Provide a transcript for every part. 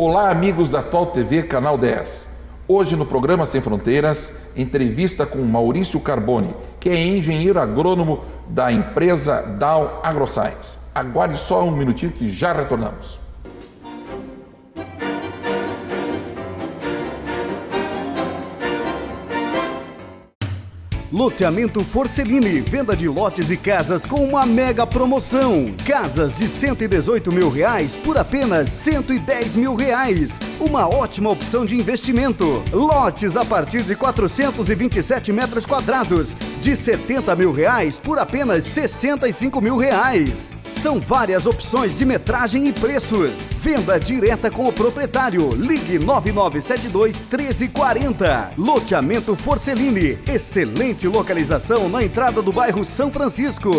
Olá, amigos da Atual TV, Canal 10. Hoje no programa Sem Fronteiras, entrevista com Maurício Carboni, que é engenheiro agrônomo da empresa Dow AgroScience. Aguarde só um minutinho que já retornamos. Loteamento Forcelini, venda de lotes e casas com uma mega promoção. Casas de R$118 mil por apenas R$110 mil. Uma ótima opção de investimento. Lotes a partir de 427 metros quadrados, de R$70 mil por apenas R$65 mil. São várias opções de metragem e preços. Venda direta com o proprietário. Ligue 9972-1340. Loteamento Forcelini. Excelente localização na entrada do bairro São Francisco.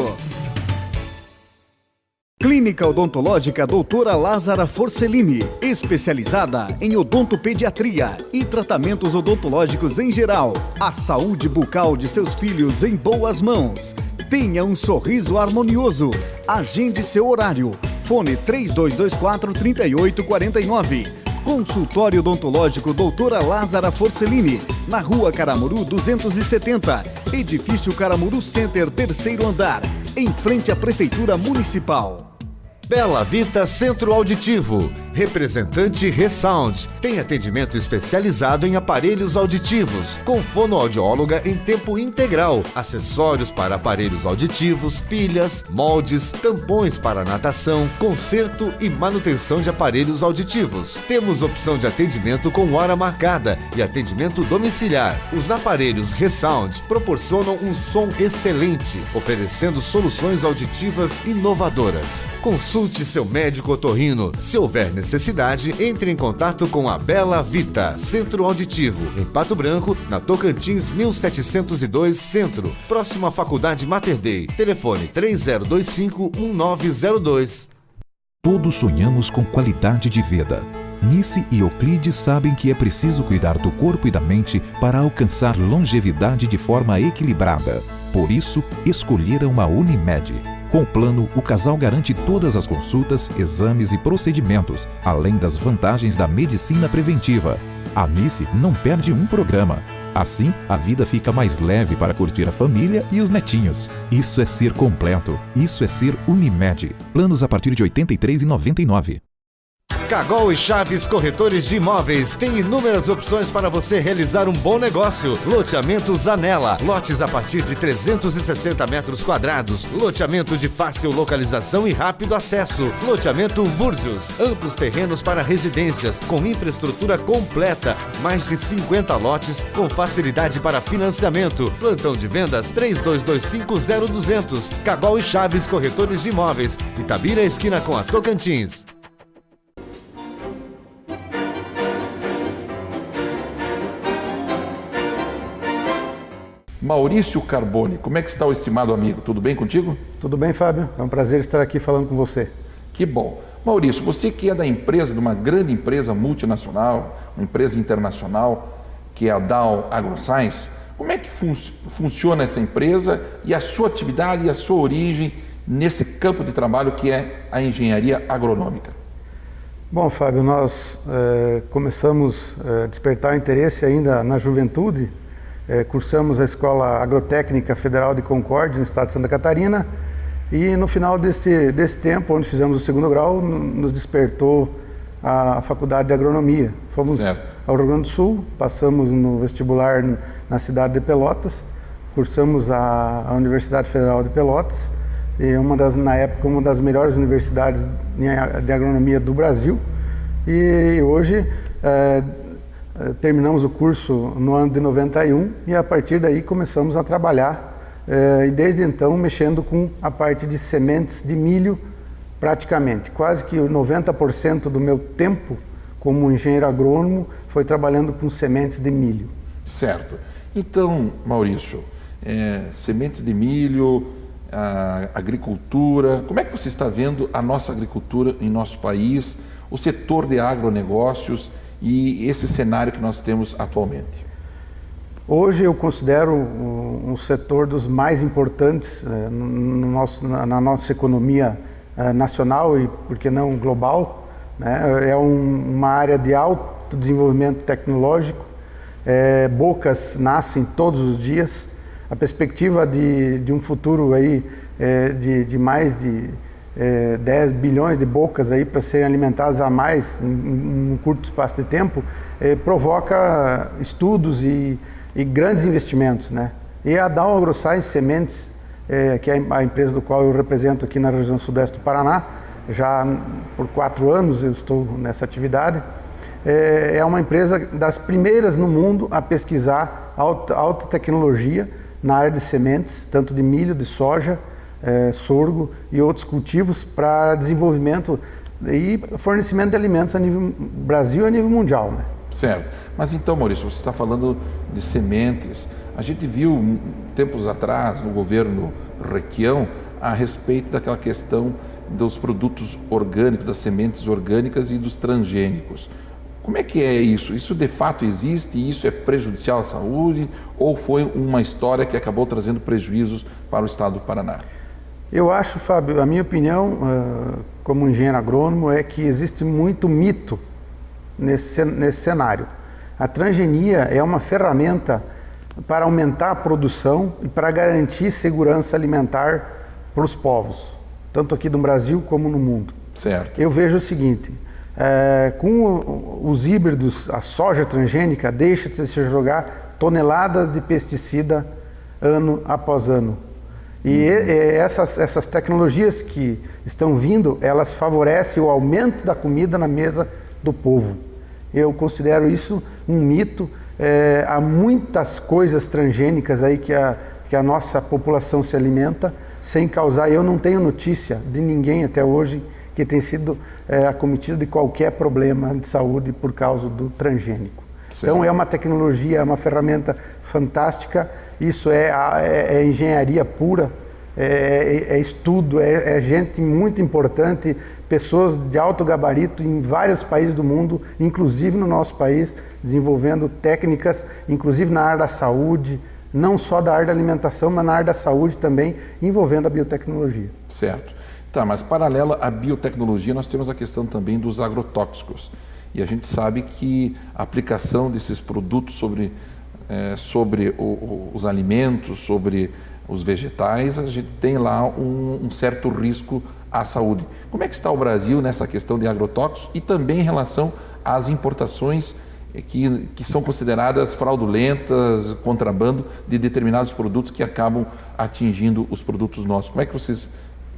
Clínica Odontológica Doutora Lázara Forcelini, especializada em odontopediatria e tratamentos odontológicos em geral. A saúde bucal de seus filhos em boas mãos. Tenha um sorriso harmonioso. Agende seu horário. Fone 3224-3849. Consultório Odontológico Doutora Lázara Forcelini, na Rua Caramuru 270, Edifício Caramuru Center, terceiro andar, em frente à Prefeitura Municipal. Bela Vita Centro Auditivo, representante Resound, tem atendimento especializado em aparelhos auditivos, com fonoaudióloga em tempo integral, acessórios para aparelhos auditivos, pilhas, moldes, tampões para natação, conserto e manutenção de aparelhos auditivos. Temos opção de atendimento com hora marcada e atendimento domiciliar. Os aparelhos Resound proporcionam um som excelente, oferecendo soluções auditivas inovadoras. Consulte seu médico otorrino. Se houver necessidade, entre em contato com a Bela Vita Centro Auditivo, em Pato Branco, na Tocantins 1702 Centro, próximo à Faculdade Mater Dei. Telefone 3025-1902. Todos sonhamos com qualidade de vida. Nice e Euclides sabem que é preciso cuidar do corpo e da mente para alcançar longevidade de forma equilibrada. Por isso, escolheram a Unimed. Com o plano, o casal garante todas as consultas, exames e procedimentos, além das vantagens da medicina preventiva. A Nice não perde um programa. Assim, a vida fica mais leve para curtir a família e os netinhos. Isso é ser completo. Isso é ser Unimed. Planos a partir de R$ 83,99. Cagol e Chaves Corretores de Imóveis tem inúmeras opções para você realizar um bom negócio. Loteamento Zanella, lotes a partir de 360 metros quadrados. Loteamento de fácil localização e rápido acesso. Loteamento Vurzios, amplos terrenos para residências, com infraestrutura completa. Mais de 50 lotes com facilidade para financiamento. Plantão de vendas 32250200. Cagol e Chaves Corretores de Imóveis, Itabira, esquina com a Tocantins. Maurício Carboni, como é que está o estimado amigo? Tudo bem contigo? Tudo bem, Fábio. É um prazer estar aqui falando com você. Que bom. Maurício, você que é da empresa, de uma grande empresa multinacional, uma empresa internacional, que é a Dow AgroScience, como é que funciona essa empresa e a sua atividade e a sua origem nesse campo de trabalho que é a engenharia agronômica? Bom, Fábio, nós começamos a despertar interesse ainda na juventude. Cursamos a Escola Agrotécnica Federal de Concórdia, no estado de Santa Catarina, e no final desse tempo, onde fizemos o segundo grau, nos despertou a Faculdade de Agronomia. Fomos ao Rio Grande do Sul, passamos no vestibular na cidade de Pelotas, cursamos a Universidade Federal de Pelotas, e na época uma das melhores universidades de agronomia do Brasil, e hoje terminamos o curso no ano de 91 e a partir daí começamos a trabalhar e desde então mexendo com a parte de sementes de milho praticamente. Quase que 90% do meu tempo como engenheiro agrônomo foi trabalhando com sementes de milho. Certo. Então, Maurício, sementes de milho, a agricultura, como é que você está vendo a nossa agricultura em nosso país, o setor de agronegócios e esse cenário que nós temos atualmente? Hoje eu considero um setor dos mais importantes na nossa economia nacional e, por que não, global, né? É uma área de alto desenvolvimento tecnológico, bocas nascem todos os dias, a perspectiva de um futuro aí de mais de 10 bilhões de bocas aí para serem alimentadas a mais em um curto espaço de tempo, provoca estudos e grandes investimentos, né? E a Dow AgroScience Sementes, que é a empresa do qual eu represento aqui na região sudeste do Paraná, já por 4 anos eu estou nessa atividade, é uma empresa das primeiras no mundo a pesquisar alta tecnologia na área de sementes, tanto de milho, de soja, sorgo e outros cultivos para desenvolvimento e fornecimento de alimentos a nível Brasil e a nível mundial, né? Certo. Mas então, Maurício, você está falando de sementes. A gente viu tempos atrás no governo Requião a respeito daquela questão dos produtos orgânicos, das sementes orgânicas e dos transgênicos. Como é que é isso? Isso de fato existe e isso é prejudicial à saúde ou foi uma história que acabou trazendo prejuízos para o estado do Paraná? Eu acho, Fábio, a minha opinião como engenheiro agrônomo é que existe muito mito nesse cenário. A transgenia é uma ferramenta para aumentar a produção e para garantir segurança alimentar para os povos, tanto aqui no Brasil como no mundo. Certo. Eu vejo o seguinte, com os híbridos, a soja transgênica deixa de se jogar toneladas de pesticida ano após ano. E essas tecnologias que estão vindo, elas favorecem o aumento da comida na mesa do povo. Eu considero isso um mito. Há muitas coisas transgênicas aí que a nossa população se alimenta sem causar. Eu não tenho notícia de ninguém até hoje que tenha sido acometido de qualquer problema de saúde por causa do transgênico. Certo. Então é uma tecnologia, é uma ferramenta fantástica. Isso é engenharia pura, é estudo, é gente muito importante, pessoas de alto gabarito em vários países do mundo, inclusive no nosso país, desenvolvendo técnicas, inclusive na área da saúde, não só da área da alimentação, mas na área da saúde também, envolvendo a biotecnologia. Certo. Tá, mas paralelo à biotecnologia, nós temos a questão também dos agrotóxicos. E a gente sabe que a aplicação desses produtos sobre os alimentos, sobre os vegetais, a gente tem lá um certo risco à saúde. Como é que está o Brasil nessa questão de agrotóxicos e também em relação às importações que são consideradas fraudulentas, contrabando de determinados produtos que acabam atingindo os produtos nossos? Como é que vocês,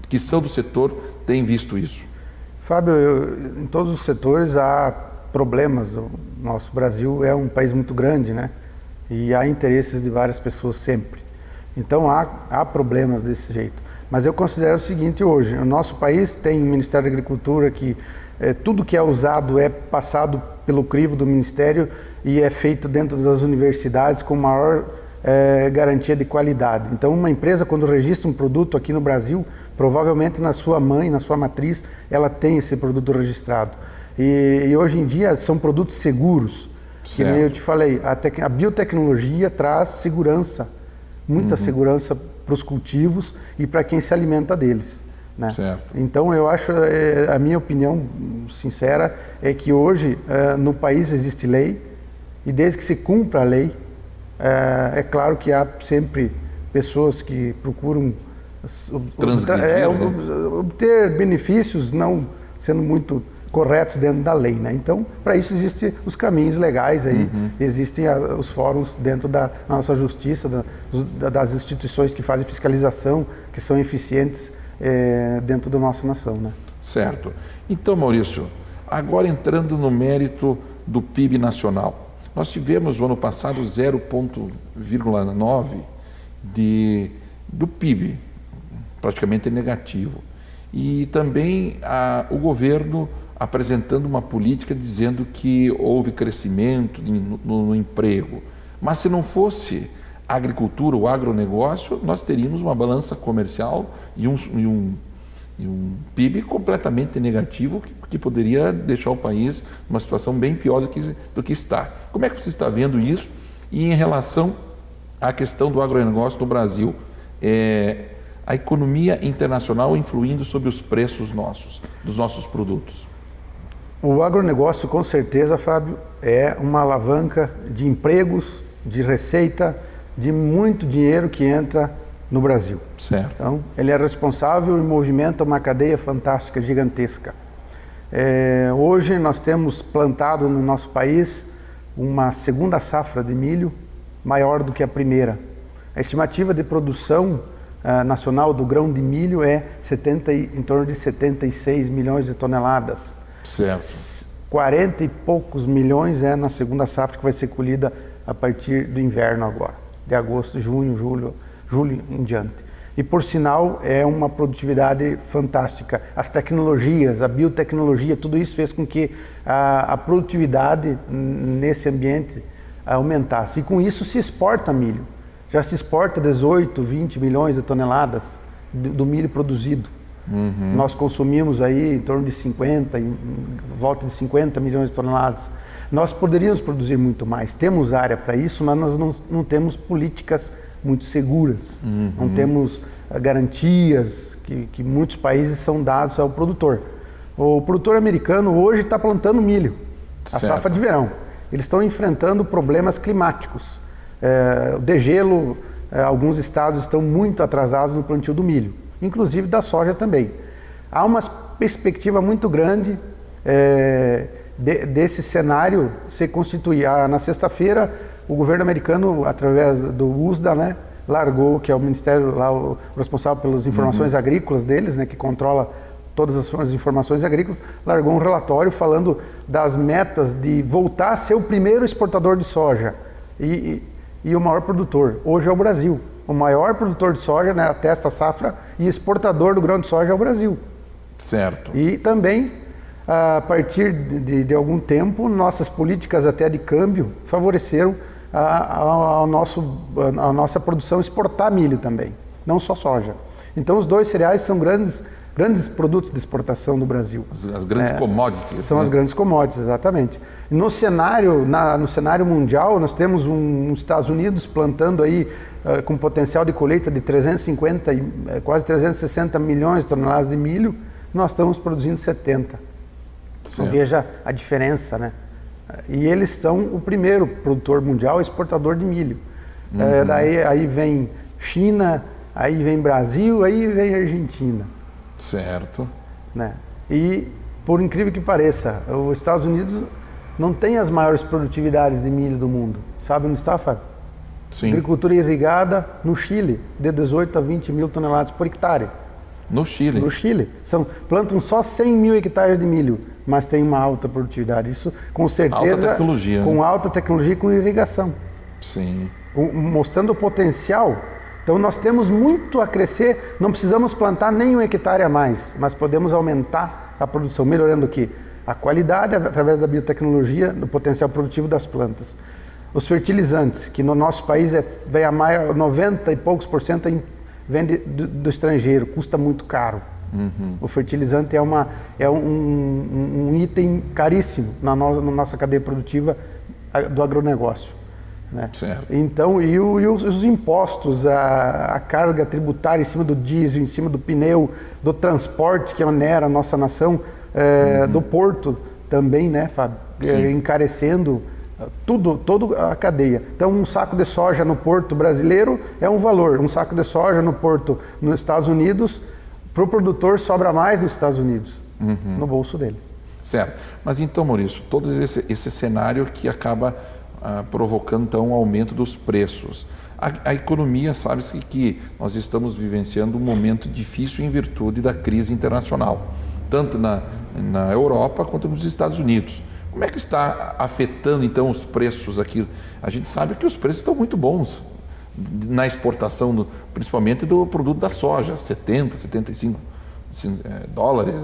que são do setor, têm visto isso? Fábio, em todos os setores há problemas. O nosso Brasil é um país muito grande, né? E há interesses de várias pessoas sempre. Então há problemas desse jeito. Mas eu considero o seguinte hoje, o nosso país tem um Ministério da Agricultura que tudo que é usado é passado pelo crivo do Ministério e é feito dentro das universidades com maior garantia de qualidade. Então uma empresa quando registra um produto aqui no Brasil, provavelmente na sua mãe, na sua matriz, ela tem esse produto registrado. E hoje em dia são produtos seguros. Que nem eu te falei, a biotecnologia traz segurança, muita segurança para os cultivos e para quem se alimenta deles, né? Certo. Então eu acho, a minha opinião sincera é que hoje no país existe lei e desde que se cumpra a lei, é claro que há sempre pessoas que procuram obter benefícios não sendo muito corretos dentro da lei, né? Então, para isso existem os caminhos legais aí, existem os fóruns dentro da nossa justiça, das instituições que fazem fiscalização, que são eficientes dentro da nossa nação, né? Certo. Então, Maurício, agora entrando no mérito do PIB nacional, nós tivemos o ano passado 0,9 do PIB, praticamente negativo, e também o governo apresentando uma política dizendo que houve crescimento no emprego. Mas se não fosse a agricultura, o agronegócio, nós teríamos uma balança comercial e um PIB completamente negativo que poderia deixar o país numa situação bem pior do que está. Como é que você está vendo isso? E em relação à questão do agronegócio no Brasil, a economia internacional influindo sobre os preços dos nossos produtos? O agronegócio, com certeza, Fábio, é uma alavanca de empregos, de receita, de muito dinheiro que entra no Brasil. Certo. Então, ele é responsável e movimenta uma cadeia fantástica, gigantesca. Hoje nós temos plantado no nosso país uma segunda safra de milho maior do que a primeira. A estimativa de produção nacional do grão de milho é em torno de 76 milhões de toneladas. Certo. 40 e poucos milhões é na segunda safra, que vai ser colhida a partir do inverno agora, de agosto, junho, julho em diante. E por sinal é uma produtividade fantástica. As tecnologias, a biotecnologia, tudo isso fez com que a produtividade nesse ambiente aumentasse. E com isso se exporta milho. Já se exporta 18, 20 milhões de toneladas do milho produzido. Nós consumimos aí em torno de 50, em volta de 50 milhões de toneladas. Nós poderíamos produzir muito mais, temos área para isso, mas nós não temos políticas muito seguras, não temos garantias que muitos países são dados ao produtor. O produtor americano hoje está plantando milho, a safra de verão. Eles estão enfrentando problemas climáticos. O degelo, alguns estados estão muito atrasados no plantio do milho, inclusive da soja também. Há uma perspectiva muito grande desse cenário se constituir. Na sexta-feira, o governo americano, através do USDA, né, largou, que é o ministério lá, o responsável pelas informações agrícolas deles, né, que controla todas as informações agrícolas, largou um relatório falando das metas de voltar a ser o primeiro exportador de soja e o maior produtor. Hoje é o Brasil. O maior produtor de soja, né, até esta safra, e exportador do grão de soja é o Brasil. Certo. E também, a partir de algum tempo, nossas políticas até de câmbio favoreceram a nossa produção exportar milho também, não só soja. Então os dois cereais são grandes produtos de exportação do Brasil. As grandes commodities. São, né, as grandes commodities, exatamente. No cenário mundial, nós temos os Estados Unidos plantando aí com potencial de colheita de 350, quase 360 milhões de toneladas de milho, nós estamos produzindo 70. Então, veja a diferença, né? E eles são o primeiro produtor mundial exportador de milho. Aí vem China, aí vem Brasil, aí vem Argentina. Certo. Né? E, por incrível que pareça, os Estados Unidos não tem as maiores produtividades de milho do mundo. Sabe onde está, Fábio? Sim. Agricultura irrigada no Chile, de 18 a 20 mil toneladas por hectare. No Chile? No Chile. Plantam só 100 mil hectares de milho, mas tem uma alta produtividade. Isso, com certeza, alta tecnologia, com, né? Alta tecnologia e com irrigação. Sim. Mostrando o potencial. Então nós temos muito a crescer, não precisamos plantar nem um hectare a mais, mas podemos aumentar a produção, melhorando o quê? A qualidade através da biotecnologia, do potencial produtivo das plantas. Os fertilizantes, que no nosso país vem a maior, 90 e poucos % vem do estrangeiro, custa muito caro. O fertilizante é um item caríssimo na nossa cadeia produtiva do agronegócio. Né? Certo. Então, os impostos, a carga tributária em cima do diesel, em cima do pneu, do transporte que onera a nossa nação, do porto também, né, Fábio? Encarecendo toda a cadeia. Então, um saco de soja no porto brasileiro é um valor, um saco de soja no porto nos Estados Unidos, para o produtor sobra mais nos Estados Unidos, no bolso dele. Certo. Mas então, Maurício, todo esse cenário que acaba provocando então um aumento dos preços. A economia, sabe-se que nós estamos vivenciando um momento difícil em virtude da crise internacional, tanto na Europa quanto nos Estados Unidos. Como é que está afetando então os preços aqui? A gente sabe que os preços estão muito bons na exportação, principalmente do produto da soja, 70, 75 dólares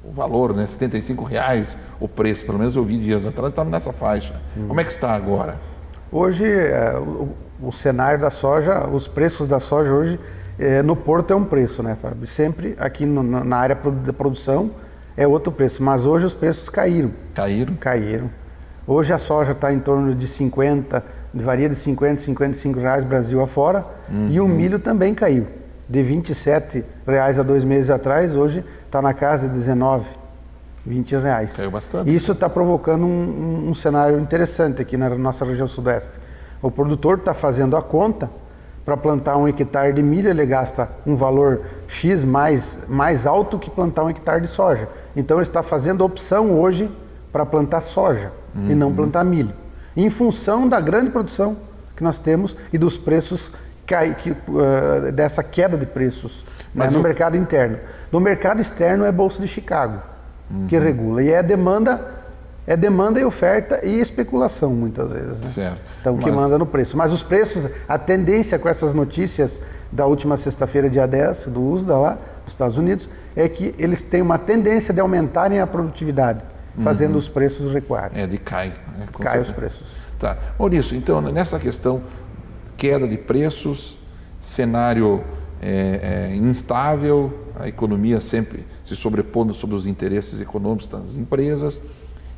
o valor, né? 75 reais o preço, pelo menos eu vi dias atrás, estava nessa faixa. Como é que está agora? Hoje, o cenário da soja, os preços da soja hoje, no porto é um preço, né, Fábio? Sempre aqui na área da produção é outro preço, mas hoje os preços caíram. Caíram. Hoje a soja está em torno de 50, varia de 50 a 55 reais Brasil afora, e o milho também caiu. De R$ 27 há 2 meses atrás, hoje está na casa de 19. R$20. Caiu bastante. Isso está provocando um cenário interessante aqui na nossa região sudeste. O produtor está fazendo a conta para plantar 1 hectare de milho, ele gasta um valor X mais alto que plantar 1 hectare de soja. Então ele está fazendo opção hoje para plantar soja e não plantar milho, em função da grande produção que nós temos e dos preços, dessa queda de preços, né, no mercado interno. No mercado externo é Bolsa de Chicago que regula, e é demanda e oferta e especulação muitas vezes, né? Certo. Então, que manda no preço. Mas os preços, a tendência com essas notícias da última sexta-feira, dia 10, do USDA lá, nos Estados Unidos, é que eles têm uma tendência de aumentarem a produtividade, fazendo os preços recuarem. Cai. Né? Cai os preços. Tá. Maurício, então, nessa questão, queda de preços, cenário instável, a economia sempre se sobrepondo sobre os interesses econômicos das empresas,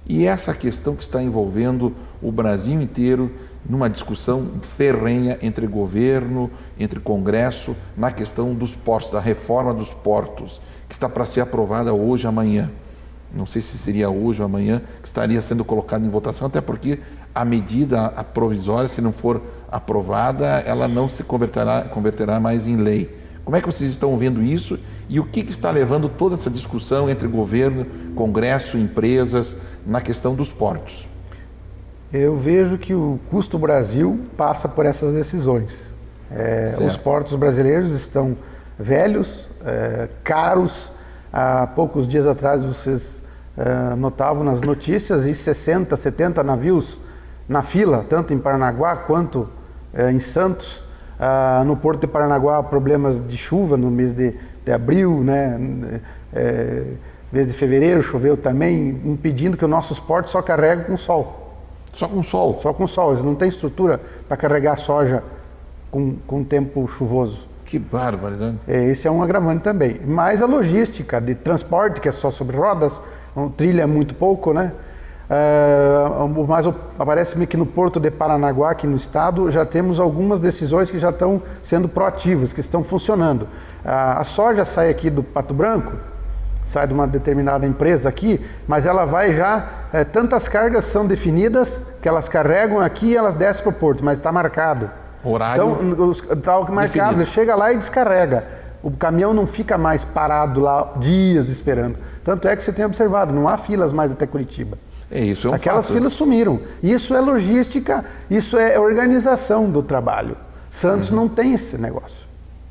e essa questão que está envolvendo o Brasil inteiro numa discussão ferrenha entre governo, entre Congresso, na questão dos portos, da reforma dos portos, que está para ser aprovada hoje ou amanhã. Não sei se seria hoje ou amanhã que estaria sendo colocada em votação, até porque a medida provisória, se não for aprovada, ela não se converterá mais em lei. Como é que vocês estão vendo isso e o que está levando toda essa discussão entre governo, Congresso, empresas, na questão dos portos? Eu vejo que o custo Brasil passa por essas decisões. Os portos brasileiros estão velhos, caros. Há poucos dias atrás vocês notavam nas notícias 60, 70 navios na fila, tanto em Paranaguá quanto em Santos. No Porto de Paranaguá, problemas de chuva no mês de abril, né? Mês de fevereiro choveu também, impedindo que os nossos portos só carreguem com sol. Só com sol? Só com sol, eles não têm estrutura para carregar soja com tempo chuvoso. Que barbaridade. Esse é um agravante também. Mas a logística de transporte, que é só sobre rodas, trilha é muito pouco, né? Mas parece-me que no Porto de Paranaguá, aqui no estado, já temos algumas decisões que já estão sendo proativas, que estão funcionando. A soja sai aqui do Pato Branco, sai de uma determinada empresa aqui, mas ela vai já, tantas cargas são definidas que elas carregam aqui e elas descem para o porto, mas está marcado. Horário então, está marcado, definido. Chega lá e descarrega. O caminhão não fica mais parado lá dias esperando. Tanto é que você tem observado, não há filas mais até Curitiba. Isso é um Aquelas fato. filas sumiram. Isso é logística, isso é organização do trabalho. Santos não tem esse negócio.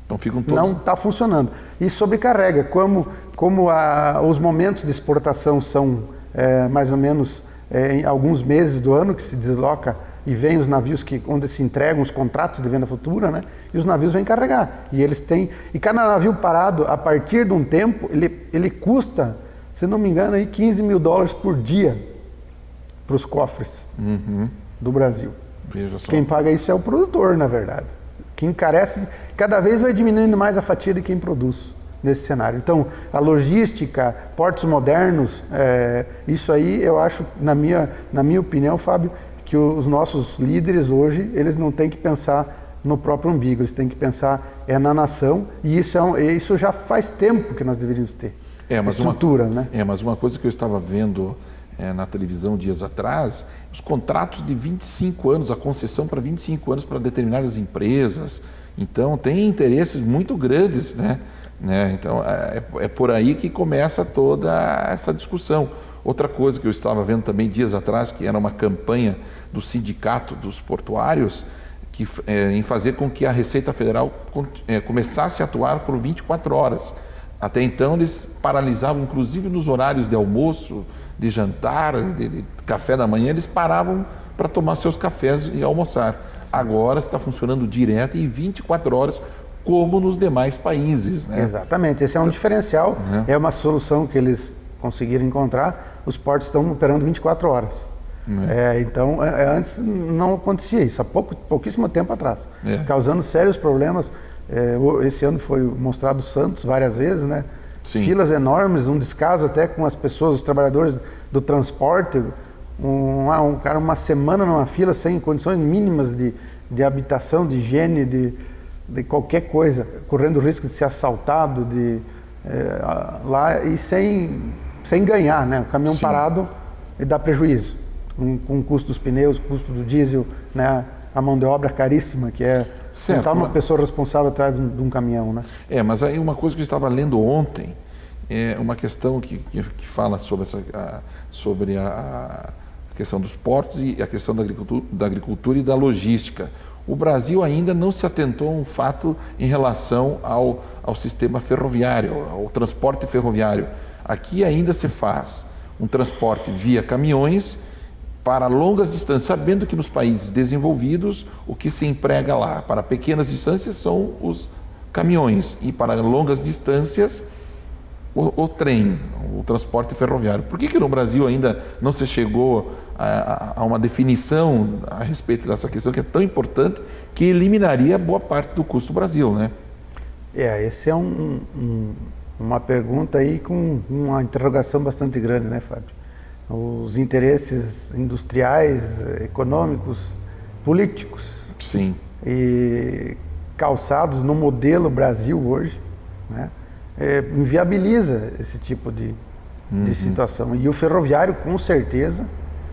Então ficam todos... Não está funcionando. E sobrecarrega. Como os momentos de exportação são mais ou menos em alguns meses do ano que se desloca e vem os navios onde se entregam os contratos de venda futura, né? E os navios vêm carregar. E eles têm... E cada navio parado, a partir de um tempo, ele custa, se não me engano, aí $15 mil por dia para os cofres do Brasil. Veja só. Quem paga isso é o produtor, na verdade. Quem encarece, cada vez vai diminuindo mais a fatia de quem produz nesse cenário. Então, a logística, portos modernos, isso aí eu acho, na minha opinião, Fábio, que os nossos líderes hoje, eles não têm que pensar no próprio umbigo, eles têm que pensar na nação, e isso já faz tempo que nós deveríamos ter. Estrutura, né? Mas uma coisa que eu estava vendo na televisão dias atrás, os contratos de 25 anos, a concessão para 25 anos para determinadas empresas. Então, tem interesses muito grandes, né? Então, é por aí que começa toda essa discussão. Outra coisa que eu estava vendo também dias atrás, que era uma campanha do Sindicato dos Portuários, em fazer com que a Receita Federal começasse a atuar por 24 horas. Até então, eles paralisavam, inclusive nos horários de almoço, de jantar, de café da manhã, eles paravam para tomar seus cafés e almoçar. Agora está funcionando direto em 24 horas, como nos demais países, né? Exatamente, esse é um diferencial, é uma solução que eles conseguiram encontrar. Os portos estão operando 24 horas. Então, antes não acontecia isso, há pouquíssimo tempo atrás, causando sérios problemas. Esse ano foi mostrado Santos várias vezes, né? Sim. Filas enormes, um descaso até com as pessoas, os trabalhadores do transporte, um cara uma semana numa fila sem condições mínimas de habitação, de higiene, de qualquer coisa, correndo o risco de ser assaltado lá e sem sem ganhar, né? O caminhão Sim. parado, ele dá prejuízo, com o custo dos pneus, custo do diesel, né? A mão de obra caríssima, que é sentar uma pessoa responsável atrás de um caminhão, né? Mas aí uma coisa que eu estava lendo ontem, é uma questão que fala sobre a questão dos portos e a questão da agricultura e da logística. O Brasil ainda não se atentou a um fato em relação ao sistema ferroviário, ao transporte ferroviário. Aqui ainda se faz um transporte via caminhões para longas distâncias, sabendo que nos países desenvolvidos o que se emprega lá para pequenas distâncias são os caminhões e para longas distâncias o trem, o transporte ferroviário. Por que no Brasil ainda não se chegou a uma definição a respeito dessa questão que é tão importante, que eliminaria boa parte do custo do Brasil, né? Esse é uma pergunta aí com uma interrogação bastante grande, né, Fábio? Os interesses industriais, econômicos, políticos, Sim. e calçados no modelo Brasil hoje, né, inviabiliza esse tipo de situação. E o ferroviário, com certeza,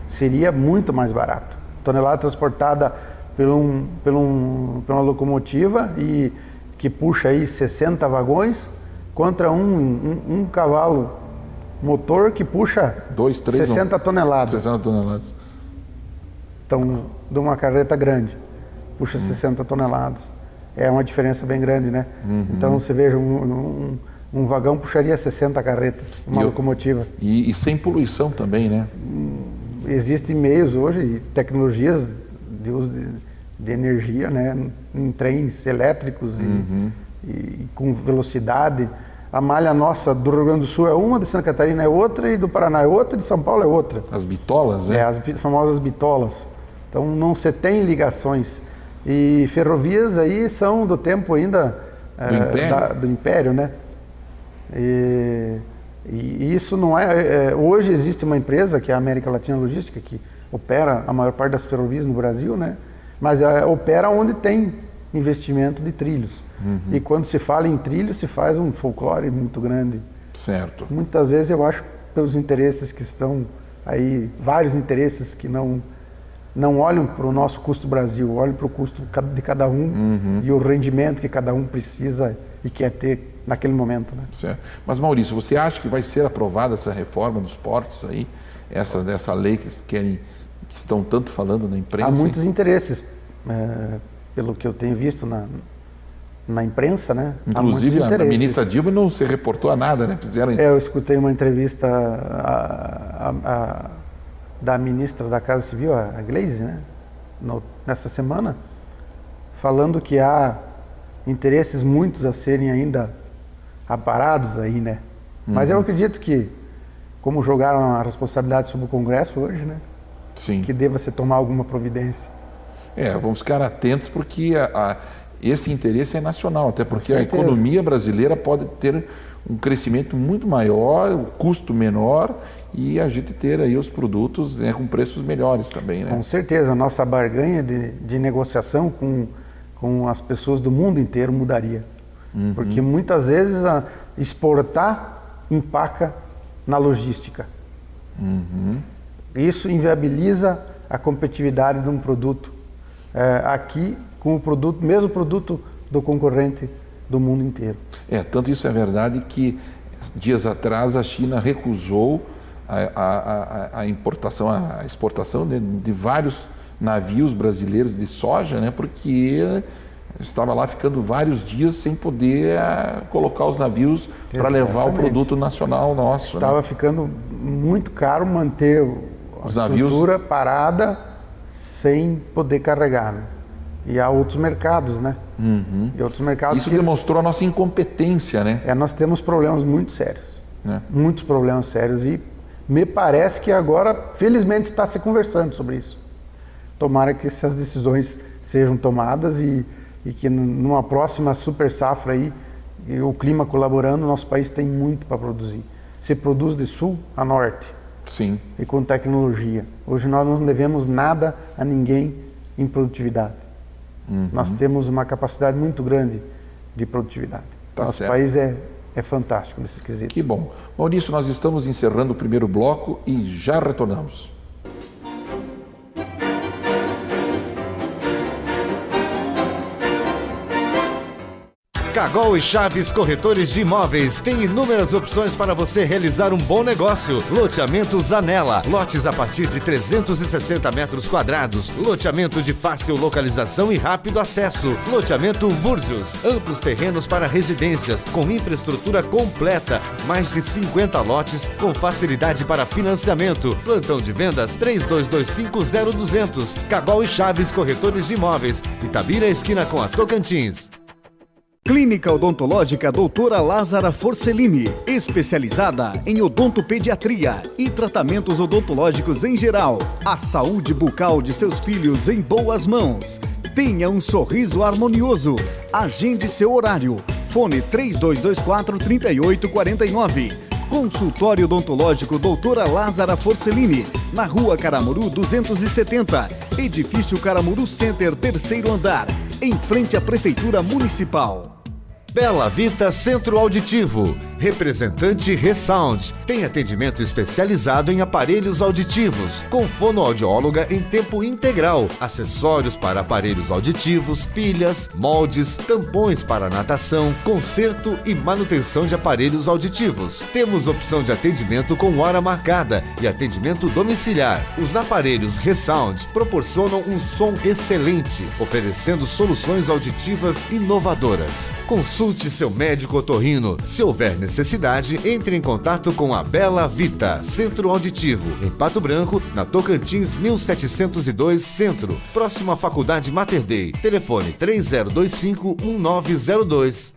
seria muito mais barato. Tonelada transportada por uma locomotiva e que puxa aí 60 vagões contra um cavalo motor que puxa 60 toneladas. 60 toneladas. Então, de uma carreta grande, puxa 60 toneladas. É uma diferença bem grande, né? Então, você veja, um vagão puxaria 60 carretas, uma locomotiva. E sem poluição também, né? Existem meios hoje, tecnologias de uso de energia, né? Em trens elétricos e com velocidade. A malha nossa do Rio Grande do Sul é uma, de Santa Catarina é outra, e do Paraná é outra, de São Paulo é outra. As bitolas, né? As famosas bitolas. Então não se tem ligações. E ferrovias aí são do tempo ainda do Império, né? E isso não hoje existe uma empresa, que é a América Latina Logística, que opera a maior parte das ferrovias no Brasil, né? Mas opera onde tem investimento de trilhos. E quando se fala em trilhos, se faz um folclore muito grande. Certo. Muitas vezes eu acho, pelos interesses que estão aí, vários interesses que não olham para o nosso custo Brasil, olham para o custo de cada um e o rendimento que cada um precisa e quer ter naquele momento, né? Certo. Mas Maurício, você acha que vai ser aprovada essa reforma dos portos aí, dessa lei que estão tanto falando na imprensa? Há muitos interesses, pelo que eu tenho visto na imprensa, né? Inclusive a ministra Dilma não se reportou a nada, né? Eu escutei uma entrevista da ministra da Casa Civil, a Gleisi, né? Nessa semana, falando que há interesses muitos a serem ainda aparados aí, né? Mas eu acredito que, como jogaram a responsabilidade sobre o Congresso hoje, né? Sim. Que deva se tomar alguma providência. Vamos ficar atentos porque esse interesse é nacional, até porque a economia brasileira pode ter um crescimento muito maior, o custo menor e a gente ter aí os produtos, né, com preços melhores também, né? Com certeza, a nossa barganha de negociação com as pessoas do mundo inteiro mudaria. Porque muitas vezes exportar empaca na logística. Isso inviabiliza a competitividade de um produto aqui com o mesmo produto do concorrente do mundo inteiro. Tanto isso é verdade que dias atrás a China recusou a exportação de vários navios brasileiros de soja, né, porque estava lá ficando vários dias sem poder colocar os navios para levar o produto nacional nosso. Estava ficando muito caro manter a estrutura parada sem poder carregar, né? E há outros mercados, né? E outros mercados. Isso demonstrou a nossa incompetência, né? Nós temos problemas muito sérios. Muitos problemas sérios. E me parece que agora, felizmente, está se conversando sobre isso. Tomara que essas decisões sejam tomadas e que numa próxima super safra aí, e o clima colaborando, nosso país tem muito para produzir. Se produz de sul a norte. Sim. E com tecnologia. Hoje nós não devemos nada a ninguém em produtividade. Nós temos uma capacidade muito grande de produtividade. Nosso país é é fantástico nesse quesito. Que bom. Maurício, nós estamos encerrando o primeiro bloco e já retornamos. Cagol e Chaves Corretores de Imóveis tem inúmeras opções para você realizar um bom negócio. Loteamento Zanella, lotes a partir de 360 metros quadrados. Loteamento de fácil localização e rápido acesso. Loteamento Vurzios, amplos terrenos para residências, com infraestrutura completa. Mais de 50 lotes com facilidade para financiamento. Plantão de vendas 32250200. Cagol e Chaves Corretores de Imóveis. Itabira, esquina com a Tocantins. Clínica Odontológica Doutora Lázara Forcellini, especializada em odontopediatria e tratamentos odontológicos em geral. A saúde bucal de seus filhos em boas mãos. Tenha um sorriso harmonioso. Agende seu horário. Fone 3224-3849. Consultório Odontológico Doutora Lázara Forcellini, na Rua Caramuru 270, Edifício Caramuru Center, 3º andar, em frente à Prefeitura Municipal. Bela Vita Centro Auditivo, representante Resound, tem atendimento especializado em aparelhos auditivos, com fonoaudióloga em tempo integral, acessórios para aparelhos auditivos, pilhas, moldes, tampões para natação, conserto e manutenção de aparelhos auditivos. Temos opção de atendimento com hora marcada e atendimento domiciliar. Os aparelhos Resound proporcionam um som excelente, oferecendo soluções auditivas inovadoras. Consulte seu médico otorrino. Se houver necessidade, entre em contato com a Bela Vita Centro Auditivo, em Pato Branco, na Tocantins 1702 Centro, próximo à Faculdade Mater Dei. Telefone 3025-1902.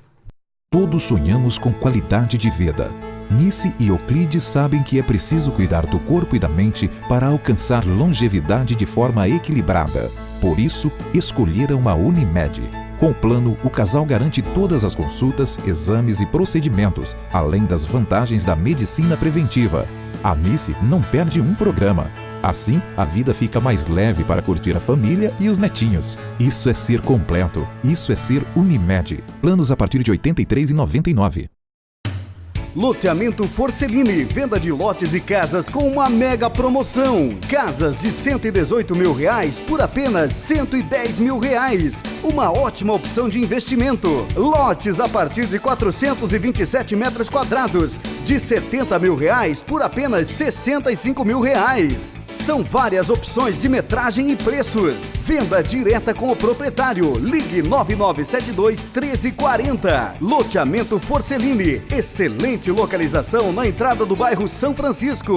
Todos sonhamos com qualidade de vida. Nice e Euclides sabem que é preciso cuidar do corpo e da mente para alcançar longevidade de forma equilibrada. Por isso, escolheram a Unimed. Com o plano, o casal garante todas as consultas, exames e procedimentos, além das vantagens da medicina preventiva. A Nice não perde um programa. Assim, a vida fica mais leve para curtir a família e os netinhos. Isso é ser completo. Isso é ser Unimed. Planos a partir de R$ 83,99. Loteamento Forcellini, venda de lotes e casas com uma mega promoção. Casas de R$118 mil por apenas R$110 mil. Uma ótima opção de investimento. Lotes a partir de 427 metros quadrados, de R$70 mil por apenas R$65 mil. São várias opções de metragem e preços. Venda direta com o proprietário. Ligue 9972-1340. Loteamento Forcellini. Excelente localização na entrada do bairro São Francisco.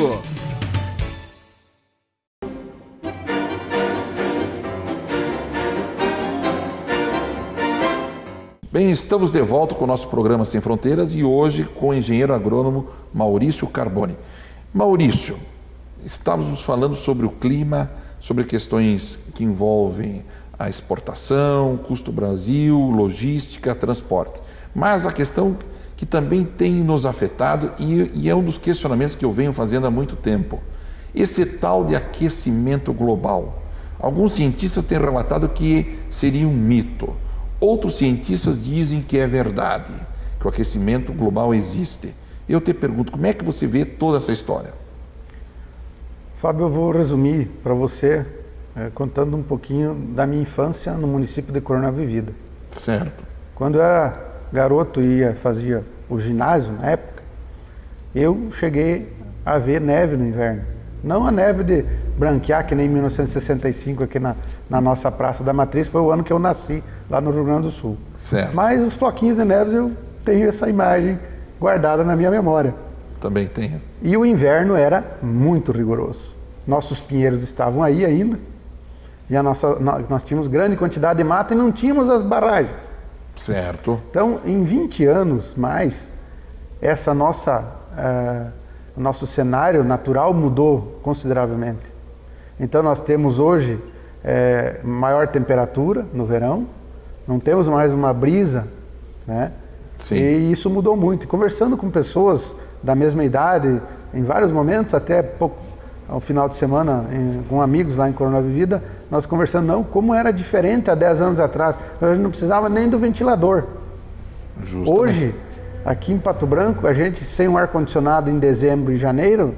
Bem, estamos de volta com o nosso programa Sem Fronteiras e hoje com o engenheiro agrônomo Maurício Carboni. Maurício, estávamos falando sobre o clima, sobre questões que envolvem a exportação, custo Brasil, logística, transporte. Mas a questão que também tem nos afetado e é um dos questionamentos que eu venho fazendo há muito tempo, esse tal de aquecimento global. Alguns cientistas têm relatado que seria um mito. Outros cientistas dizem que é verdade, que o aquecimento global existe. Eu te pergunto, como é que você vê toda essa história? Fábio, eu vou resumir para você, contando um pouquinho da minha infância no município de Coronel Vivida. Certo. Quando eu era garoto e fazia o ginásio, na época, eu cheguei a ver neve no inverno. Não a neve de branquear, que nem em 1965 aqui na nossa Praça da Matriz, foi o ano que eu nasci, lá no Rio Grande do Sul. Certo. Mas os floquinhos de neve, eu tenho essa imagem guardada na minha memória. Também tenho. E o inverno era muito rigoroso. Nossos pinheiros estavam aí ainda, e nós tínhamos grande quantidade de mata e não tínhamos as barragens. Certo. Então, em 20 anos mais, essa o nosso cenário natural mudou consideravelmente. Então nós temos hoje maior temperatura no verão, não temos mais uma brisa, né? Sim. E isso mudou muito. E conversando com pessoas da mesma idade, em vários momentos, até pouco, ao final de semana, com amigos lá em Coronel Vivida, nós conversando, como era diferente há 10 anos atrás. A gente não precisava nem do ventilador. Justamente. Hoje, Aqui em Pato Branco, a gente sem um ar-condicionado em dezembro e janeiro,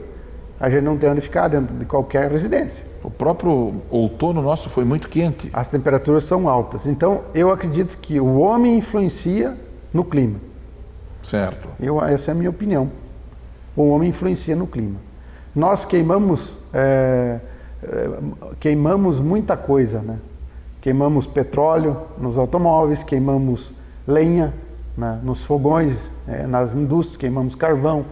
a gente não tem onde ficar dentro de qualquer residência. O próprio outono nosso foi muito quente. As temperaturas são altas. Então, eu acredito que o homem influencia no clima. Certo. Essa é a minha opinião. O homem influencia no clima. Nós queimamos muita coisa, né? Queimamos petróleo nos automóveis, queimamos lenha, né, nos fogões, nas indústrias, queimamos carvão.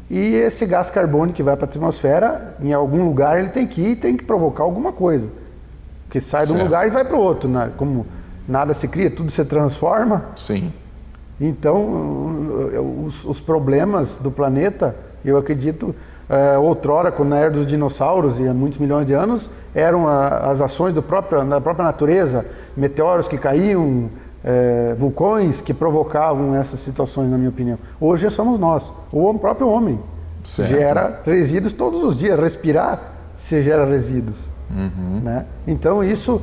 E esse gás carbônico que vai para a atmosfera, em algum lugar ele tem que ir e tem que provocar alguma coisa. Que sai de um lugar e vai para o outro, né? Como nada se cria, tudo se transforma. Sim. Então, os problemas do planeta, eu acredito, outrora, quando era dos dinossauros, e há muitos milhões de anos, eram as ações da própria natureza, meteoros que caíam, vulcões que provocavam essas situações, na minha opinião. Hoje somos nós, o próprio homem. Certo. Gera resíduos todos os dias, respirar se gera resíduos. Né? Então isso,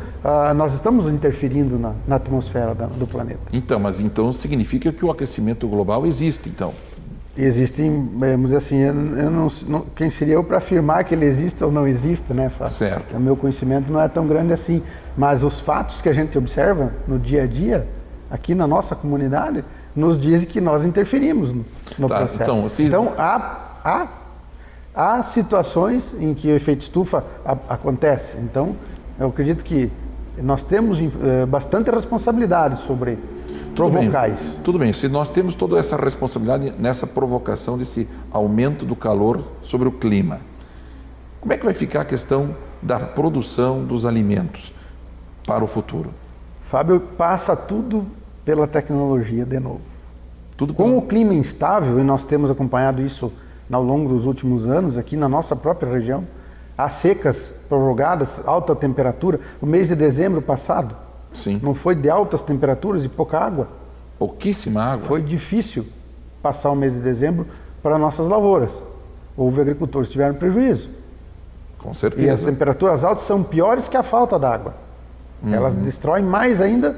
nós estamos interferindo na atmosfera do planeta. Então, mas então significa que o aquecimento global existe, então? Existem, vamos dizer assim, quem seria eu para afirmar que ele existe ou não existe, né, Fábio? Certo. O meu conhecimento não é tão grande assim, mas os fatos que a gente observa no dia a dia, aqui na nossa comunidade, nos dizem que nós interferimos no processo. Então há situações em que o efeito estufa acontece. Então, eu acredito que nós temos bastante responsabilidade sobre provocar isso. Tudo bem, se nós temos toda essa responsabilidade nessa provocação desse aumento do calor sobre o clima, como é que vai ficar a questão da produção dos alimentos para o futuro? Fábio, passa tudo pela tecnologia de novo. Com o clima instável, e nós temos acompanhado isso ao longo dos últimos anos, aqui na nossa própria região, as secas prorrogadas, alta temperatura, o mês de dezembro passado, sim, não foi de altas temperaturas e pouca água? Pouquíssima água. Foi difícil passar o mês de dezembro para nossas lavouras. Houve agricultores que tiveram prejuízo. Com certeza. E as temperaturas altas são piores que a falta d'água. Elas destroem mais ainda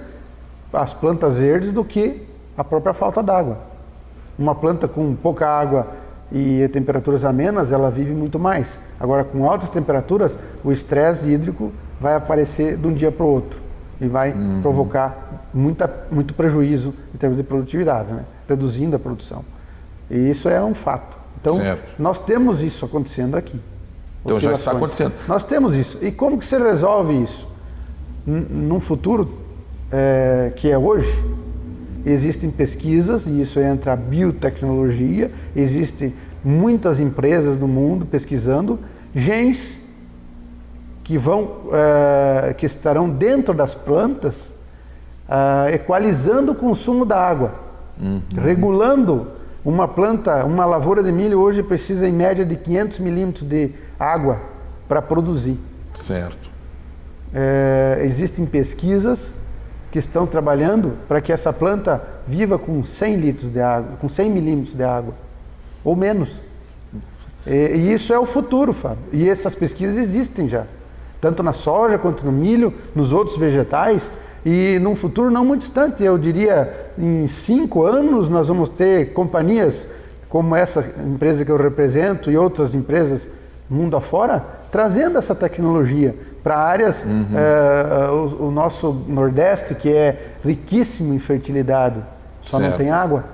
as plantas verdes do que a própria falta d'água. Uma planta com pouca água e temperaturas amenas, ela vive muito mais. Agora, com altas temperaturas, o estresse hídrico vai aparecer de um dia para o outro e vai provocar muito prejuízo em termos de produtividade, né? Reduzindo a produção. E isso é um fato. Então, nós temos isso acontecendo aqui. Então já está acontecendo. Nós temos isso. E como que se resolve isso? Num futuro que é hoje, existem pesquisas, e isso entra a biotecnologia, existem muitas empresas no mundo pesquisando genes que estarão dentro das plantas, equalizando o consumo da água, regulando uma planta, uma lavoura de milho hoje precisa em média de 500 milímetros de água para produzir. Certo. Existem pesquisas que estão trabalhando para que essa planta viva com 100 litros de água, com 100 milímetros de água, ou menos. E isso é o futuro, Fábio. E essas pesquisas existem já, tanto na soja quanto no milho, nos outros vegetais, e num futuro não muito distante, eu diria em 5 anos nós vamos ter companhias como essa empresa que eu represento e outras empresas mundo afora, trazendo essa tecnologia para áreas, o nosso Nordeste, que é riquíssimo em fertilidade, só não tem água.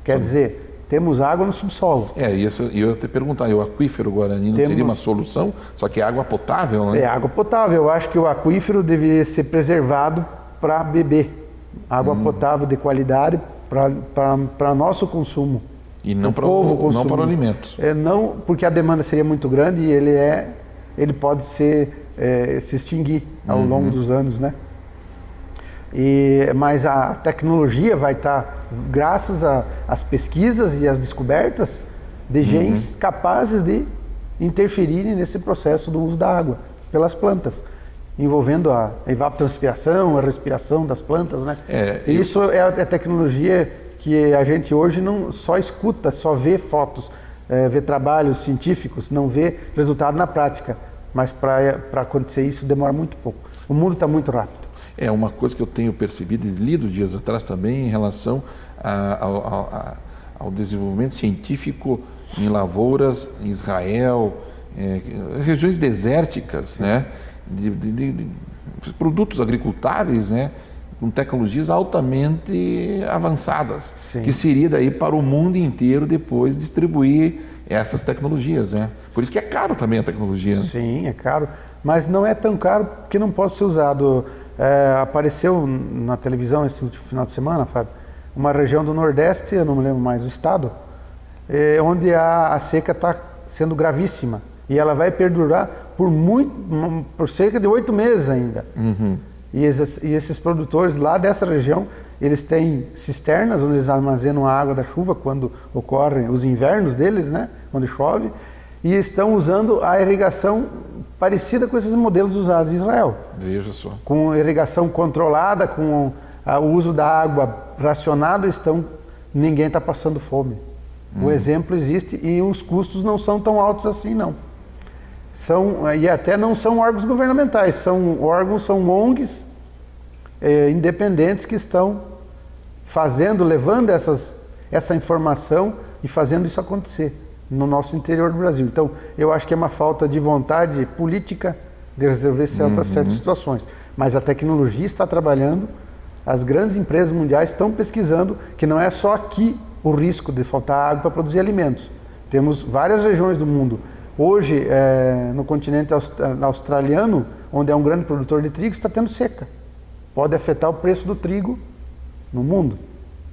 Quer dizer, temos água no subsolo. Isso eu ia te perguntar, o aquífero guarani não seria uma solução? Só que é água potável, né? É água potável. Eu acho que o aquífero deveria ser preservado para beber. Água potável de qualidade para nosso consumo. E não para o alimento. Não, porque a demanda seria muito grande e ele pode se extinguir ao longo dos anos, né? Mas a tecnologia vai estar, graças às pesquisas e às descobertas de genes capazes de interferirem nesse processo do uso da água pelas plantas, envolvendo a evapotranspiração, a respiração das plantas, né? Isso é a tecnologia que a gente hoje não só escuta, só vê fotos, vê trabalhos científicos, não vê resultado na prática. Mas para acontecer isso demora muito pouco. O mundo está muito rápido. É uma coisa que eu tenho percebido e lido dias atrás também em relação ao desenvolvimento científico em lavouras, em Israel, regiões desérticas, né? De produtos agricultáveis, né? Com tecnologias altamente avançadas, Sim. que seria daí para o mundo inteiro depois distribuir essas tecnologias, né? Por isso que é caro também a tecnologia. Né? Sim, é caro, mas não é tão caro porque não pode ser usado. Apareceu na televisão esse último final de semana, Fábio, uma região do Nordeste, eu não me lembro mais o estado, onde a seca está sendo gravíssima e ela vai perdurar por cerca de 8 meses ainda. Uhum. E esses produtores lá dessa região, eles têm cisternas onde eles armazenam a água da chuva quando ocorrem os invernos deles, né, quando chove, e estão usando a irrigação parecida com esses modelos usados em Israel. Veja só. Com irrigação controlada, com o uso da água racionado, ninguém está passando fome. O exemplo existe e os custos não são tão altos assim, não. E até não são órgãos governamentais, são ONGs independentes que estão levando essa informação e fazendo isso acontecer no nosso interior do Brasil. Então, eu acho que é uma falta de vontade política de resolver certas situações. Mas a tecnologia está trabalhando, as grandes empresas mundiais estão pesquisando que não é só aqui o risco de faltar água para produzir alimentos. Temos várias regiões do mundo. Hoje, no continente australiano, onde é um grande produtor de trigo, está tendo seca. Pode afetar o preço do trigo no mundo.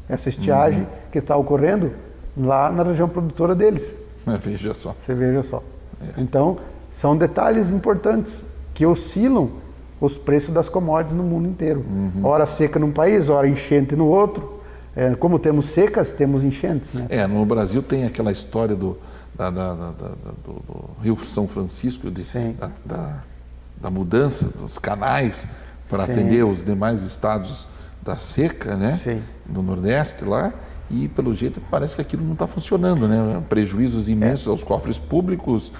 Essa estiagem que está ocorrendo lá na região produtora deles. Veja só. Você veja só. Então, são detalhes importantes que oscilam os preços das commodities no mundo inteiro. Ora seca num país, ora enchente no outro. Como temos secas, temos enchentes. Né? No Brasil tem aquela história do Rio São Francisco, da mudança dos canais para atender os demais estados da seca, né? Sim. No Nordeste lá, e pelo jeito parece que aquilo não está funcionando, né? Prejuízos imensos aos cofres públicos.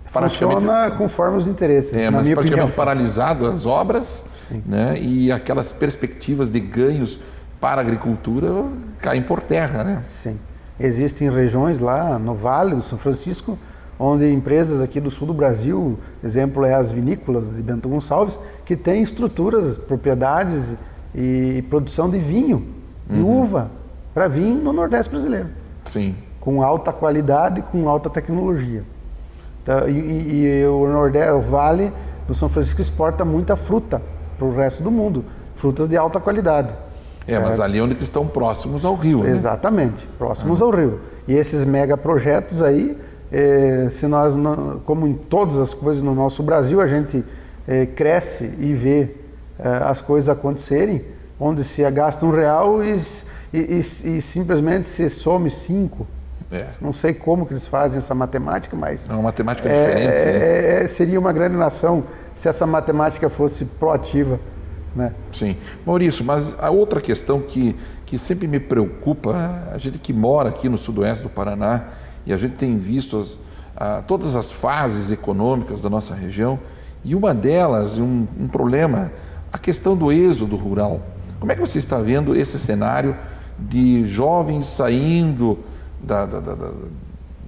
Funciona conforme os interesses. Mas praticamente paralisado as obras, né? E aquelas perspectivas de ganhos para a agricultura caem por terra, né? Sim. Existem regiões lá no Vale do São Francisco, onde empresas aqui do sul do Brasil, exemplo é as vinícolas de Bento Gonçalves, que têm estruturas, propriedades e produção de vinho, de uva, para vinho no Nordeste brasileiro. Sim. Com alta qualidade, com alta tecnologia. Então, o Vale do São Francisco exporta muita fruta para o resto do mundo, frutas de alta qualidade. Mas ali é onde que estão próximos ao rio, né? Exatamente, próximos ao rio. E esses megaprojetos aí, se nós, como em todas as coisas no nosso Brasil, a gente cresce e vê as coisas acontecerem, onde se gasta R$1 e simplesmente se some 5. Não sei como que eles fazem essa matemática, mas... É uma matemática diferente. Seria uma grande nação se essa matemática fosse proativa. Né? Sim. Maurício, mas a outra questão que sempre me preocupa, a gente que mora aqui no sudoeste do Paraná, e a gente tem visto todas as fases econômicas da nossa região, e uma delas, um problema, a questão do êxodo rural. Como é que você está vendo esse cenário de jovens saindo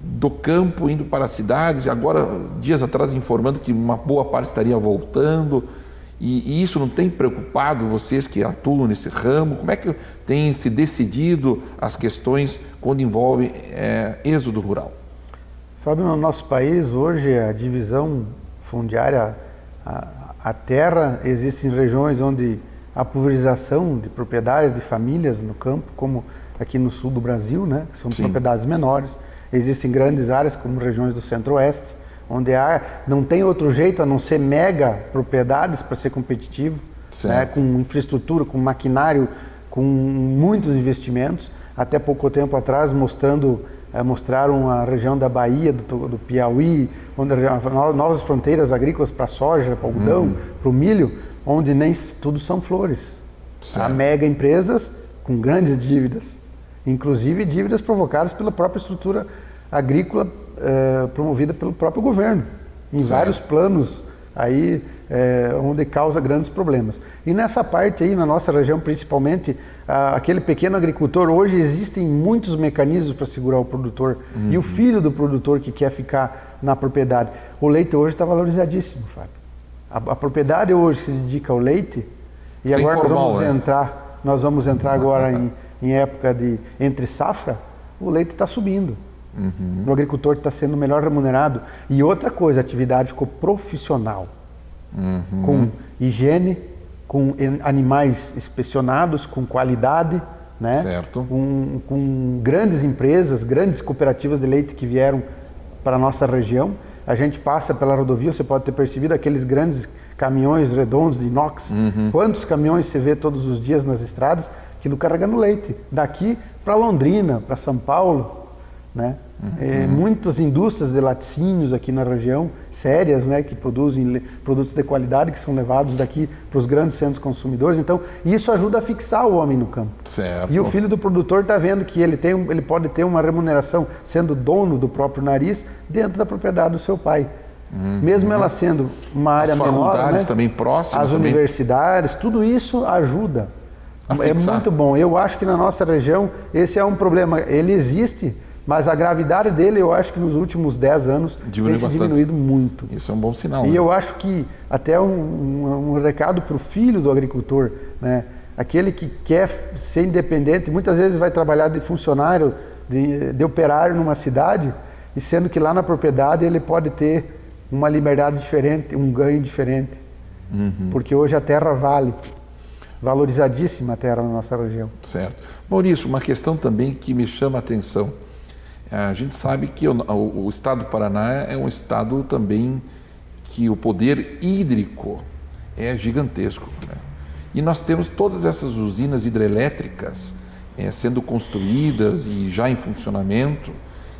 do campo, indo para as cidades, e agora, dias atrás, informando que uma boa parte estaria voltando? E isso não tem preocupado vocês que atuam nesse ramo? Como é que tem se decidido as questões quando envolve êxodo rural? Fábio, no nosso país hoje a divisão fundiária, a terra, existem regiões onde a pulverização de propriedades de famílias no campo, como aqui no sul do Brasil, né, que são propriedades menores. Existem grandes áreas como regiões do Centro-Oeste, onde não tem outro jeito a não ser mega propriedades para ser competitivo, né, com infraestrutura, com maquinário, com muitos investimentos. Até pouco tempo atrás mostraram a região da Bahia, do Piauí, onde novas fronteiras agrícolas para a soja, para o algodão, para o milho, onde nem tudo são flores. Há mega empresas com grandes dívidas, inclusive dívidas provocadas pela própria estrutura agrícola promovida pelo próprio governo, em vários planos aí onde causa grandes problemas. E nessa parte aí, na nossa região principalmente, aquele pequeno agricultor, hoje existem muitos mecanismos para segurar o produtor e o filho do produtor que quer ficar na propriedade. O leite hoje está valorizadíssimo, Fábio. A propriedade hoje se dedica ao leite e Sem agora formal, nós vamos entrar agora em época de entre safra, o leite está subindo. O agricultor está sendo melhor remunerado. E outra coisa, a atividade ficou profissional, com higiene, com animais inspecionados, com qualidade, né? Certo. Com grandes empresas, grandes cooperativas de leite que vieram para a nossa região. A gente passa pela rodovia, você pode ter percebido aqueles grandes caminhões redondos de inox. Quantos caminhões você vê todos os dias nas estradas? Aquilo carregando leite. Daqui para Londrina, para São Paulo, né? Muitas indústrias de laticínios aqui na região, sérias, né, que produzem produtos de qualidade que são levados daqui para os grandes centros consumidores. Então, isso ajuda a fixar o homem no campo. Certo. E o filho do produtor está vendo que ele pode ter uma remuneração sendo dono do próprio nariz dentro da propriedade do seu pai. Mesmo ela sendo uma área menor, as faculdades, né, também próximas, as também. universidades, tudo isso ajuda. A É fixar. muito bom. Eu acho que na nossa região esse é um problema. Ele existe, mas a gravidade dele, eu acho que nos últimos 10 anos Diminuiu tem se bastante. diminuído muito. Isso é um bom sinal. E né? eu acho que até um recado para o filho do agricultor, né? Aquele que quer ser independente, muitas vezes vai trabalhar de funcionário, de operário numa cidade, e sendo que lá na propriedade ele pode ter uma liberdade diferente, um ganho diferente. Porque hoje a terra vale. Valorizadíssima a terra na nossa região. Certo. Maurício, uma questão também que me chama a atenção. A gente sabe que o estado do Paraná é um estado também que o poder hídrico é gigantesco, né? E nós temos todas essas usinas hidrelétricas sendo construídas e já em funcionamento,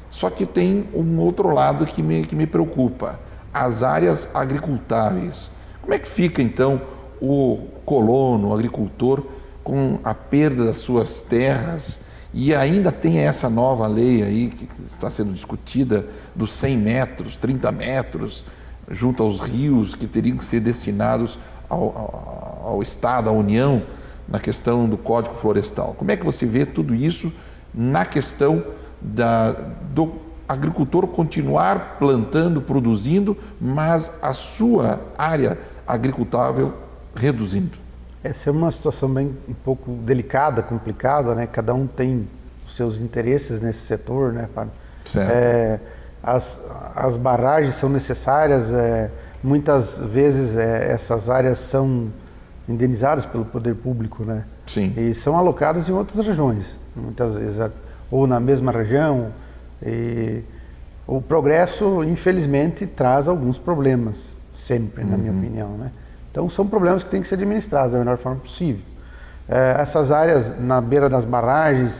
só que tem um outro lado que me preocupa, as áreas agricultáveis. Como é que fica então o colono, o agricultor, com a perda das suas terras? E ainda tem essa nova lei aí que está sendo discutida dos 100 metros, 30 metros, junto aos rios que teriam que ser destinados ao Estado, à União, na questão do Código Florestal. Como é que você vê tudo isso na questão do agricultor continuar plantando, produzindo, mas a sua área agricultável reduzindo? Essa é uma situação bem um pouco delicada, complicada, né? Cada um tem os seus interesses nesse setor, né, Fábio? Certo. As barragens são necessárias, muitas vezes essas áreas são indenizadas pelo poder público, né? Sim. E são alocadas em outras regiões, muitas vezes, ou na mesma região. E o progresso, infelizmente, traz alguns problemas, sempre, na minha opinião, né? Então, são problemas que têm que ser administrados da melhor forma possível. Essas áreas na beira das barragens,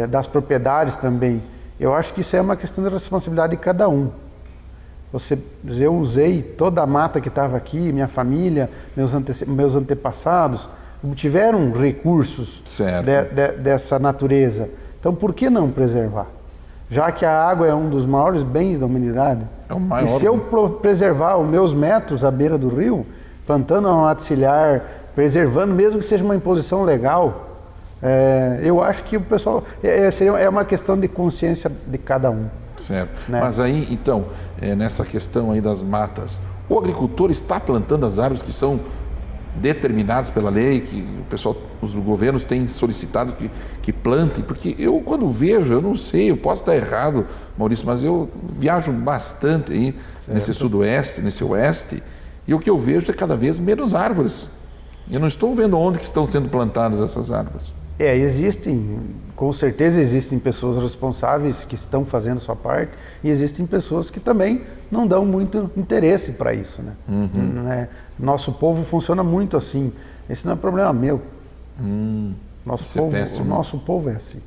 das propriedades também, eu acho que isso é uma questão de responsabilidade de cada um. Eu usei toda a mata que estava aqui, minha família, meus antepassados, tiveram recursos dessa natureza. Então, por que não preservar? Já que a água é um dos maiores bens da humanidade. É o maior. E se eu preservar os meus metros à beira do rio, plantando uma mata ciliar, preservando, mesmo que seja uma imposição legal, eu acho que o pessoal... é uma questão de consciência de cada um. Certo. Né? Mas aí, então, nessa questão aí das matas, o agricultor está plantando as árvores que são determinadas pela lei, que os governos têm solicitado que plantem, porque eu quando vejo, eu não sei, eu posso estar errado, Maurício, mas eu viajo bastante aí nesse sudoeste, nesse oeste, e o que eu vejo é cada vez menos árvores. Eu não estou vendo onde que estão sendo plantadas essas árvores. Com certeza existem pessoas responsáveis que estão fazendo a sua parte, e existem pessoas que também não dão muito interesse para isso, né? Né? Nosso povo funciona muito assim. Esse não é problema meu. O nosso povo é assim.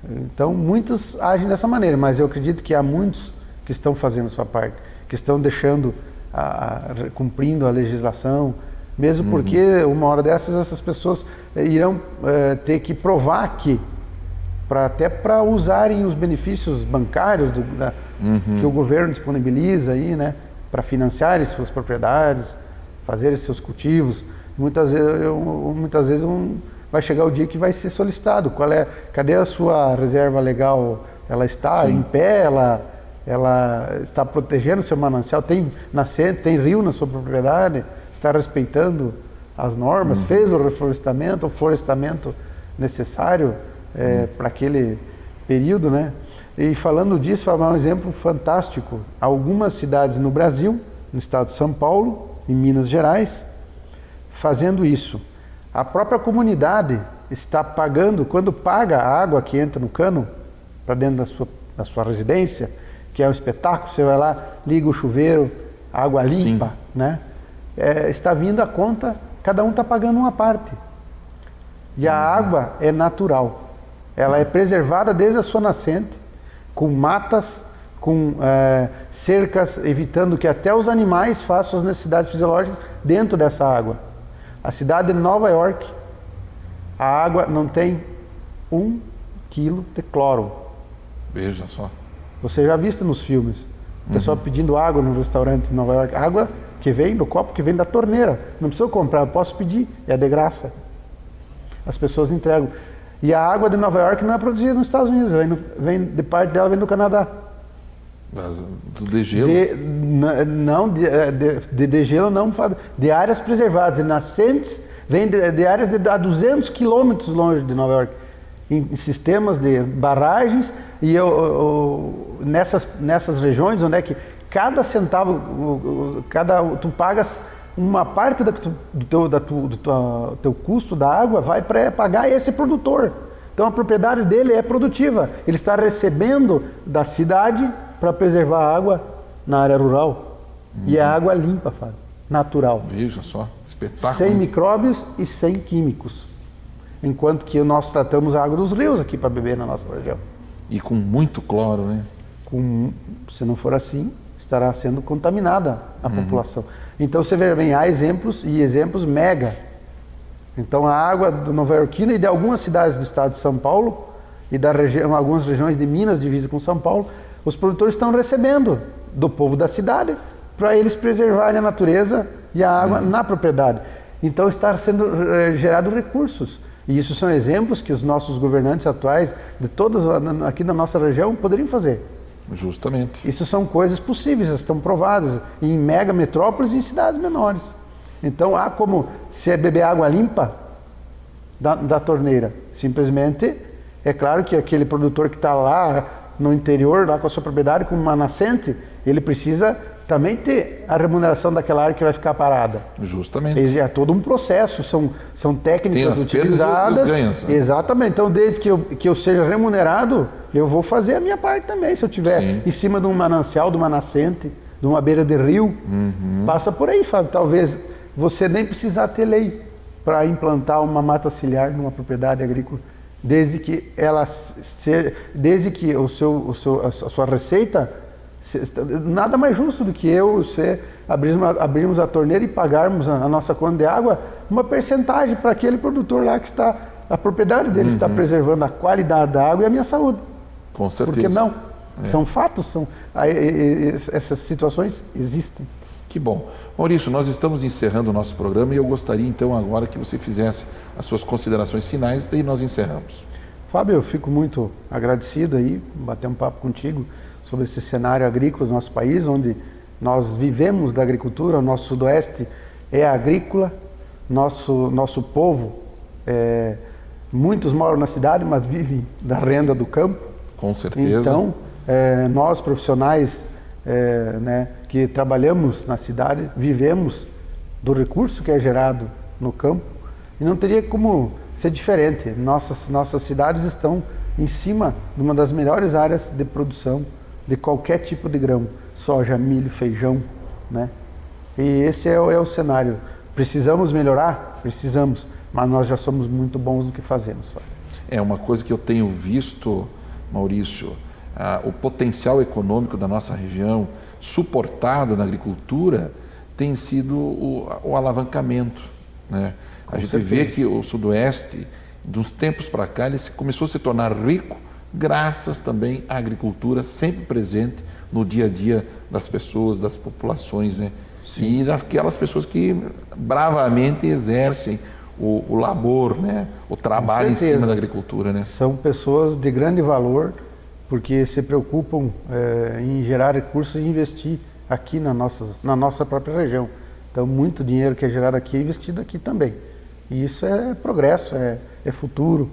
Então, muitos agem dessa maneira, mas eu acredito que há muitos que estão fazendo a sua parte, que estão deixando, cumprindo a legislação, mesmo porque uma hora dessas, essas pessoas irão ter que provar que, até para usarem os benefícios bancários que o governo disponibiliza aí, né, para financiarem suas propriedades, fazerem seus cultivos. Muitas vezes vai chegar o dia que vai ser solicitado. Cadê a sua reserva legal? Ela está em pé? Ela está protegendo seu manancial? Tem nascente, tem rio na sua propriedade? Está respeitando as normas? Fez o reflorestamento, o florestamento necessário para aquele período, né? E falando disso, vou dar um exemplo fantástico. Algumas cidades no Brasil, no estado de São Paulo, em Minas Gerais, fazendo isso. A própria comunidade está pagando, quando paga a água que entra no cano para dentro da sua residência, que é um espetáculo, você vai lá, liga o chuveiro, água limpa, né? Está vindo a conta, cada um está pagando uma parte. E a água é natural. Ela é preservada desde a sua nascente, com matas, com cercas, evitando que até os animais façam as necessidades fisiológicas dentro dessa água. A cidade de Nova York, a água não tem 1 quilo de cloro. Veja só. Você já viu nos filmes, o pessoal pedindo água no restaurante em Nova York, água que vem do copo, que vem da torneira. Não precisa comprar, eu posso pedir, é de graça. As pessoas entregam. E a água de Nova York não é produzida nos Estados Unidos, de parte dela vem do Canadá. Do degelo? De degelo não, de áreas preservadas, de nascentes, vem de áreas a 200 quilômetros longe de Nova York, em sistemas de barragens, e nessas regiões onde é que cada centavo, tu pagas uma parte do teu custo da água vai para pagar esse produtor. Então a propriedade dele é produtiva, ele está recebendo da cidade para preservar a água na área rural. E é água limpa, Fábio, natural. Veja só, espetáculo. Sem micróbios e sem químicos. Enquanto que nós tratamos a água dos rios aqui para beber na nossa região. E com muito cloro, né? Se não for assim, estará sendo contaminada a população. Então você vê bem, há exemplos e exemplos mega. Então a água do nova-iorquino e de algumas cidades do estado de São Paulo e algumas regiões de Minas, divisa com São Paulo, os produtores estão recebendo do povo da cidade para eles preservarem a natureza e a água na propriedade. Então está sendo gerado recursos. E isso são exemplos que os nossos governantes atuais, de todos aqui da nossa região, poderiam fazer. Justamente. Isso são coisas possíveis, estão provadas em mega metrópoles e em cidades menores. Então há como se beber água limpa da torneira. Simplesmente, é claro que aquele produtor que está lá no interior, lá com a sua propriedade, com uma nascente, ele precisa também ter a remuneração daquela área que vai ficar parada. Justamente. É todo um processo, são técnicas utilizadas. Tem as perdas e os ganhos, né? Exatamente. Então, desde que eu seja remunerado, eu vou fazer a minha parte também. Se eu estiver em cima de um manancial, de uma nascente, de uma beira de rio, passa por aí, Fábio. Talvez você nem precisar ter lei para implantar uma mata ciliar numa propriedade agrícola, desde que a sua receita, nada mais justo do que você abrirmos a torneira e pagarmos a nossa conta de água, uma percentagem para aquele produtor lá que está, a propriedade dele está preservando a qualidade da água e a minha saúde. Com certeza. Por que não? São fatos, essas situações existem. Que bom. Maurício, nós estamos encerrando o nosso programa e eu gostaria então agora que você fizesse as suas considerações finais, daí nós encerramos. Fábio, eu fico muito agradecido aí, bater um papo contigo sobre esse cenário agrícola do nosso país, onde nós vivemos da agricultura, o nosso sudoeste é agrícola, nosso povo, muitos moram na cidade, mas vivem da renda do campo. Com certeza. Então, nós profissionais que trabalhamos na cidade, vivemos do recurso que é gerado no campo e não teria como ser diferente. Nossas cidades estão em cima de uma das melhores áreas de produção de qualquer tipo de grão, soja, milho, feijão, né? E esse é o cenário. Precisamos melhorar? Precisamos, mas nós já somos muito bons no que fazemos. É uma coisa que eu tenho visto, Maurício, o potencial econômico da nossa região, suportado na agricultura, tem sido o alavancamento, né? A gente vê que o sudoeste, de uns tempos para cá, ele começou a se tornar rico graças também à agricultura sempre presente no dia a dia das pessoas, das populações, né? E daquelas pessoas que bravamente exercem o labor, né? O trabalho em cima da agricultura, né? São pessoas de grande valor, porque se preocupam em gerar recursos e investir aqui na nossa própria região. Então, muito dinheiro que é gerado aqui é investido aqui também. E isso é progresso, é futuro.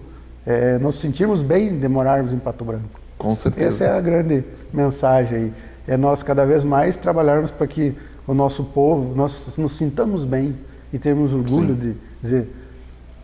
Nos sentirmos bem de morarmos em Pato Branco. Com certeza. Essa é a grande mensagem aí. É nós cada vez mais trabalharmos para que o nosso povo, nós nos sintamos bem e termos orgulho de dizer,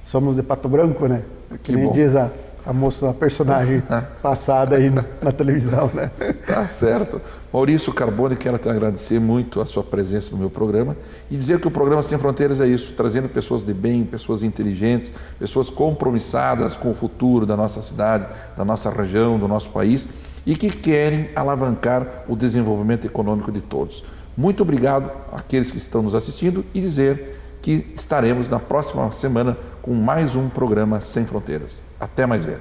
somos de Pato Branco, né? Que nem bom. diz a moça, a personagem passada aí na televisão, né? Tá certo. Maurício Carbone, quero te agradecer muito a sua presença no meu programa e dizer que o programa Sem Fronteiras é isso, trazendo pessoas de bem, pessoas inteligentes, pessoas compromissadas com o futuro da nossa cidade, da nossa região, do nosso país e que querem alavancar o desenvolvimento econômico de todos. Muito obrigado àqueles que estão nos assistindo e dizer que estaremos na próxima semana com mais um programa Sem Fronteiras. Até mais ver.